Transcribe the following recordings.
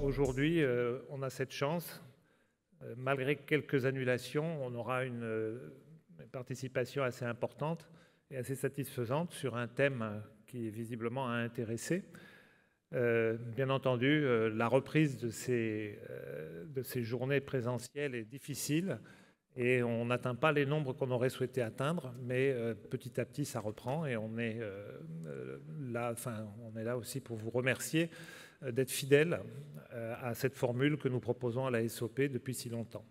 aujourd'hui, on a cette chance. Malgré quelques annulations, on aura une participation assez importante et assez satisfaisante sur un thème qui visiblement a intéressé. Bien entendu, la reprise de ces journées présentielles est difficile et on n'atteint pas les nombres qu'on aurait souhaité atteindre, mais petit à petit ça reprend et on est là aussi pour vous remercier d'être fidèle à cette formule que nous proposons à la SOP depuis si longtemps.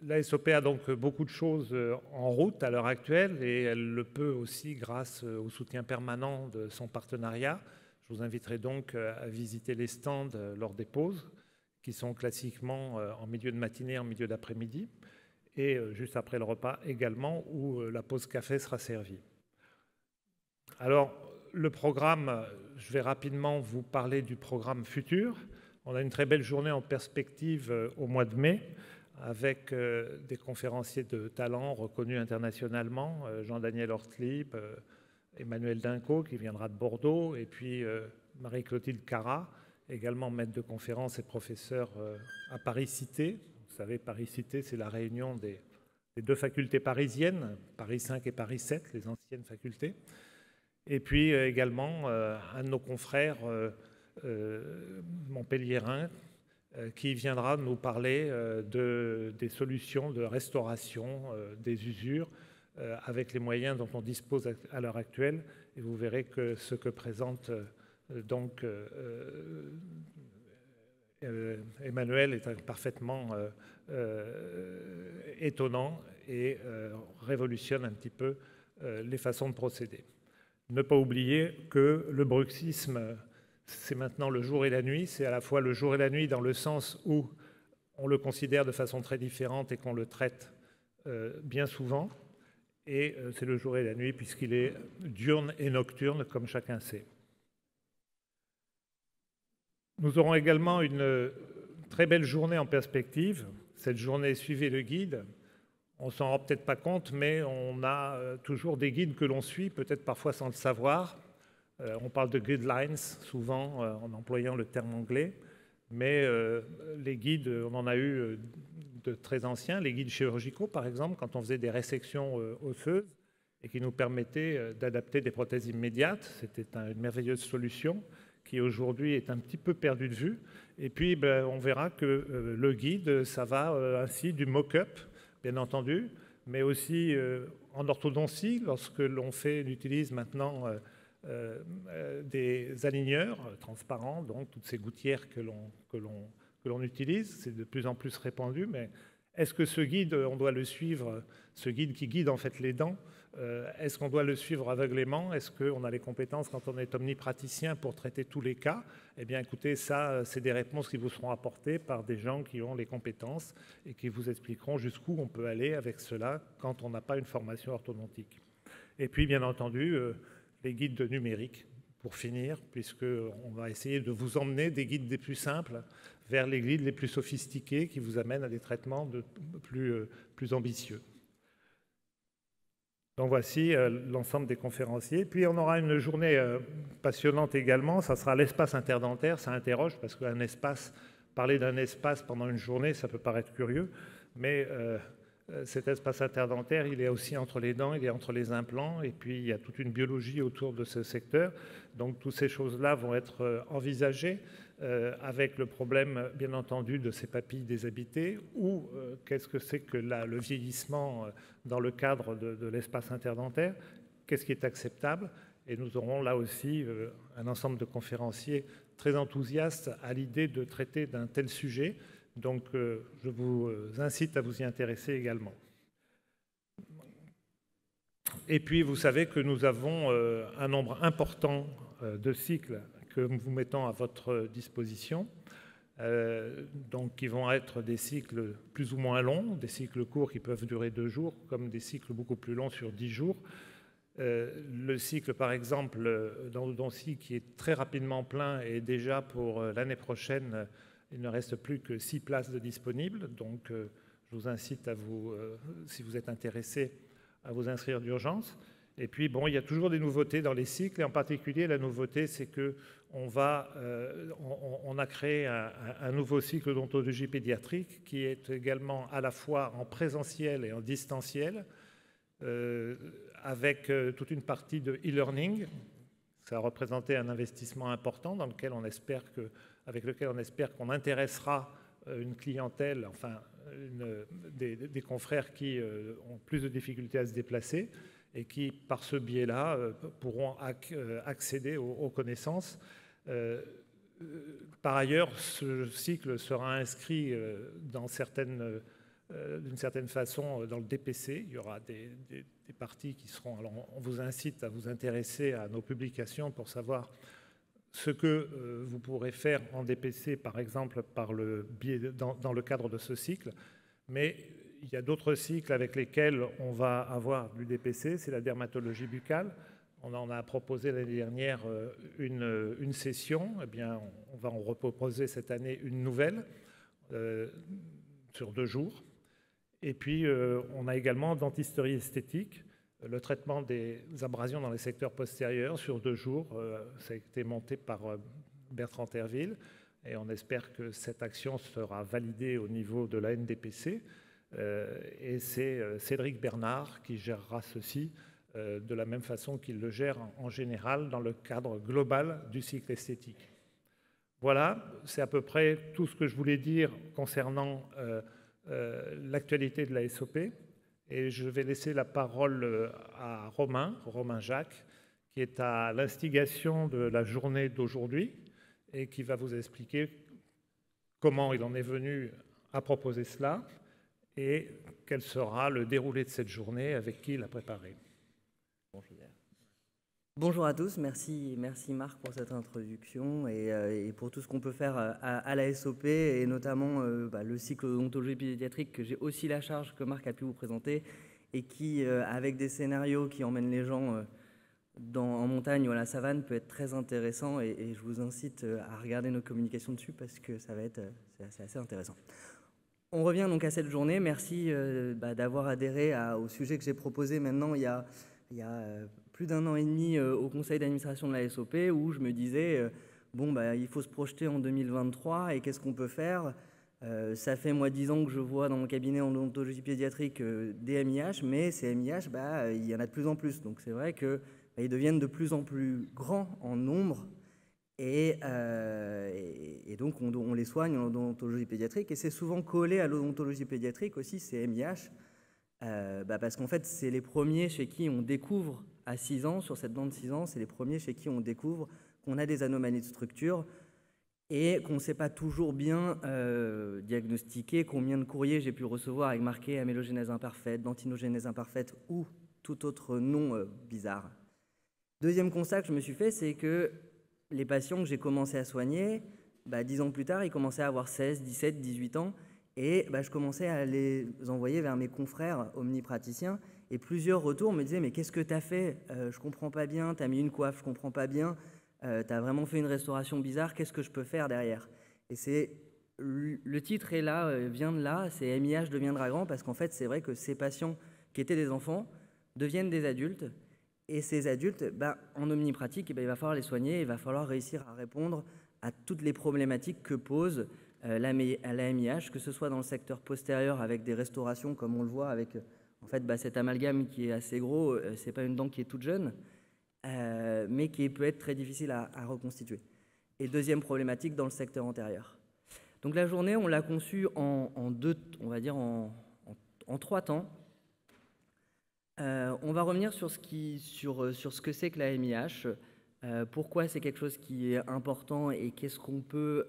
La SOP a donc beaucoup de choses en route à l'heure actuelle et elle le peut aussi grâce au soutien permanent de son partenariat. Je vous inviterai donc à visiter les stands lors des pauses qui sont classiquement en milieu de matinée, en milieu d'après-midi et juste après le repas également où la pause café sera servie. Alors, le programme, je vais rapidement vous parler du programme futur. On a une très belle journée en perspective au mois de mai avec des conférenciers de talent reconnus internationalement, Jean-Daniel Ortlieb, Emmanuel Dinco qui viendra de Bordeaux et puis Marie-Clotilde Carra, également maître de conférence et professeur à Paris-Cité. Vous savez, Paris-Cité, c'est la réunion des deux facultés parisiennes, Paris 5 et Paris 7, les anciennes facultés. Et puis également un de nos confrères montpelliérain qui viendra nous parler des solutions de restauration des usures avec les moyens dont on dispose à l'heure actuelle. Et vous verrez que ce que présente donc Emmanuel est parfaitement étonnant et révolutionne un petit peu les façons de procéder. Ne pas oublier que le bruxisme, c'est maintenant le jour et la nuit. C'est à la fois le jour et la nuit dans le sens où on le considère de façon très différente et qu'on le traite bien souvent. Et c'est le jour et la nuit puisqu'il est diurne et nocturne, comme chacun sait. Nous aurons également une très belle journée en perspective. Cette journée, suivez le guide. On ne s'en rend peut-être pas compte, mais on a toujours des guides que l'on suit, peut-être parfois sans le savoir. On parle de guidelines, souvent en employant le terme anglais. Mais les guides, on en a eu de très anciens, les guides chirurgicaux, par exemple, quand on faisait des résections osseuses et qui nous permettaient d'adapter des prothèses immédiates. C'était une merveilleuse solution qui aujourd'hui est un petit peu perdue de vue. Et puis, on verra que le guide, ça va ainsi du mock-up, bien entendu, mais aussi en orthodontie, lorsque l'on utilise maintenant des aligneurs transparents, donc toutes ces gouttières que l'on utilise, c'est de plus en plus répandu, mais est-ce que ce guide, on doit le suivre, ce guide qui guide en fait les dents, est-ce qu'on doit le suivre aveuglément? Est-ce qu'on a les compétences quand on est omnipraticien pour traiter tous les cas? Eh bien écoutez, ça, c'est des réponses qui vous seront apportées par des gens qui ont les compétences et qui vous expliqueront jusqu'où on peut aller avec cela quand on n'a pas une formation orthodontique. Et puis bien entendu, les guides numériques, pour finir, puisqu'on va essayer de vous emmener des guides des plus simples vers les guides les plus sophistiqués qui vous amènent à des traitements plus ambitieux. Donc voici l'ensemble des conférenciers. Puis on aura une journée passionnante également, ça sera l'espace interdentaire, ça interroge parce qu'un espace, parler d'un espace pendant une journée, ça peut paraître curieux, mais cet espace interdentaire, il est aussi entre les dents, il est entre les implants, et puis il y a toute une biologie autour de ce secteur. Donc toutes ces choses-là vont être envisagées avec le problème, bien entendu, de ces papilles déshabitées, ou qu'est-ce que c'est que le vieillissement dans le cadre de l'espace interdentaire, qu'est-ce qui est acceptable. Et nous aurons là aussi un ensemble de conférenciers très enthousiastes à l'idée de traiter d'un tel sujet. Donc, je vous incite à vous y intéresser également. Et puis, vous savez que nous avons un nombre important de cycles que nous vous mettons à votre disposition, donc qui vont être des cycles plus ou moins longs, des cycles courts qui peuvent durer 2 jours, comme des cycles beaucoup plus longs sur 10 jours. Le cycle, par exemple, d'endodontie qui est très rapidement plein et déjà pour l'année prochaine, il ne reste plus que 6 places de disponibles. Donc, je vous incite à si vous êtes intéressé, à vous inscrire d'urgence. Et puis, bon, il y a toujours des nouveautés dans les cycles, et en particulier, la nouveauté, c'est qu'on a créé un nouveau cycle d'odontologie pédiatrique qui est également à la fois en présentiel et en distanciel, avec toute une partie de e-learning. Ça a représenté un investissement important avec lequel on espère qu'on intéressera une clientèle, enfin des confrères qui ont plus de difficultés à se déplacer et qui, par ce biais-là, pourront accéder aux connaissances. Par ailleurs, ce cycle sera inscrit d'une certaine façon dans le DPC. Il y aura des parties qui seront... Alors, on vous incite à vous intéresser à nos publications pour savoir ce que vous pourrez faire en DPC, par exemple, dans le cadre de ce cycle. Mais il y a d'autres cycles avec lesquels on va avoir du DPC, c'est la dermatologie buccale. On en a proposé l'année dernière une session. Eh bien, on va en reproposer cette année une nouvelle sur 2 jours. Et puis, on a également dentisterie esthétique, le traitement des abrasions dans les secteurs postérieurs sur 2 jours. Ça a été monté par Bertrand Terville et on espère que cette action sera validée au niveau de la NDPC. Et c'est Cédric Bernard qui gérera ceci de la même façon qu'il le gère en général dans le cadre global du cycle esthétique. Voilà, c'est à peu près tout ce que je voulais dire concernant l'actualité de la SOP. Et je vais laisser la parole à Romain Jacques, qui est à l'instigation de la journée d'aujourd'hui et qui va vous expliquer comment il en est venu à proposer cela et quel sera le déroulé de cette journée, avec qui il a préparé. Bonjour à tous, merci Marc pour cette introduction et pour tout ce qu'on peut faire à la SOP et notamment le cycle d'odontologie pédiatrique que j'ai aussi la charge que Marc a pu vous présenter et qui, avec des scénarios qui emmènent les gens en montagne ou à la savane, peut être très intéressant et je vous incite à regarder nos communications dessus parce que c'est assez intéressant. On revient donc à cette journée. Merci d'avoir adhéré au sujet que j'ai proposé maintenant il y a plus d'1 an et demi au conseil d'administration de la SOP où je me disais il faut se projeter en 2023 et qu'est-ce qu'on peut faire. Ça fait moi 10 ans que je vois dans mon cabinet en odontologie pédiatrique des MIH, mais ces MIH, il y en a de plus en plus. Donc c'est vrai qu'ils deviennent de plus en plus grands en nombre. Et donc, on les soigne en odontologie pédiatrique. Et c'est souvent collé à l'odontologie pédiatrique aussi, ces MIH, parce qu'en fait, c'est les premiers chez qui on découvre à 6 ans, sur cette dent de 6 ans, c'est les premiers chez qui on découvre qu'on a des anomalies de structure et qu'on ne sait pas toujours bien diagnostiquer combien de courriers j'ai pu recevoir avec marqué amélogénèse imparfaite, dentinogénèse imparfaite ou tout autre nom bizarre. Deuxième constat que je me suis fait, c'est que les patients que j'ai commencé à soigner, 10 ans plus tard, ils commençaient à avoir 16, 17, 18 ans et je commençais à les envoyer vers mes confrères omnipraticiens et plusieurs retours me disaient « mais qu'est-ce que tu as fait ? Je ne comprends pas bien, tu as mis une coiffe, je ne comprends pas bien, tu as vraiment fait une restauration bizarre, qu'est-ce que je peux faire derrière ?» Et le titre est là, vient de là, c'est « MIH deviendra grand » parce qu'en fait c'est vrai que ces patients qui étaient des enfants deviennent des adultes. Et ces adultes, en omnipratique, il va falloir les soigner, il va falloir réussir à répondre à toutes les problématiques que pose la MIH, que ce soit dans le secteur postérieur avec des restaurations, comme on le voit avec cet amalgame qui est assez gros, c'est pas une dent qui est toute jeune, mais qui peut être très difficile à reconstituer. Et deuxième problématique dans le secteur antérieur. Donc la journée, on l'a conçue en 3 temps. On va revenir sur ce que c'est que la MIH, pourquoi c'est quelque chose qui est important et qu'est-ce qu'on peut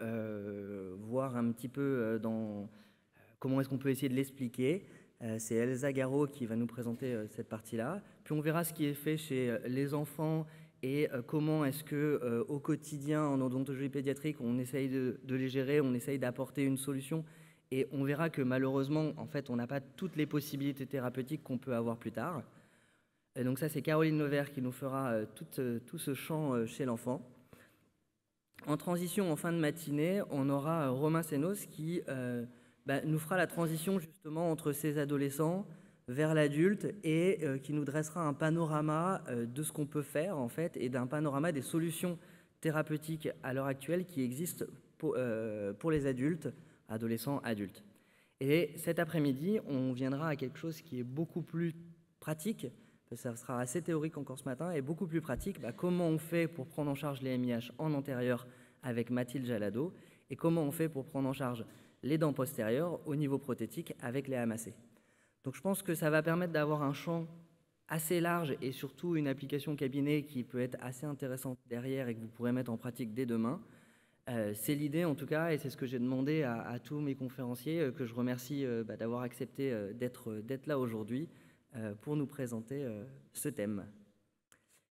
voir un petit peu comment est-ce qu'on peut essayer de l'expliquer. C'est Elsa Garot qui va nous présenter cette partie-là. Puis on verra ce qui est fait chez les enfants et comment est-ce que au quotidien en odontologie pédiatrique on essaye de les gérer, on essaye d'apporter une solution. Et on verra que malheureusement, en fait, on n'a pas toutes les possibilités thérapeutiques qu'on peut avoir plus tard. Et donc ça, c'est Caroline Levert qui nous fera tout ce champ chez l'enfant. En transition, en fin de matinée, on aura Romain Sénos qui nous fera la transition justement entre ces adolescents vers l'adulte et qui nous dressera un panorama de ce qu'on peut faire en fait et d'un panorama des solutions thérapeutiques à l'heure actuelle qui existent pour les adultes, adolescents, adultes. Et cet après-midi, on viendra à quelque chose qui est beaucoup plus pratique, ça sera assez théorique encore ce matin, et beaucoup plus pratique, comment on fait pour prendre en charge les MIH en antérieur avec Mathilde Jalado, et comment on fait pour prendre en charge les dents postérieures au niveau prothétique avec les AMAC. Donc je pense que ça va permettre d'avoir un champ assez large et surtout une application cabinet qui peut être assez intéressante derrière et que vous pourrez mettre en pratique dès demain. C'est l'idée en tout cas et c'est ce que j'ai demandé à tous mes conférenciers que je remercie d'avoir accepté d'être là aujourd'hui pour nous présenter ce thème.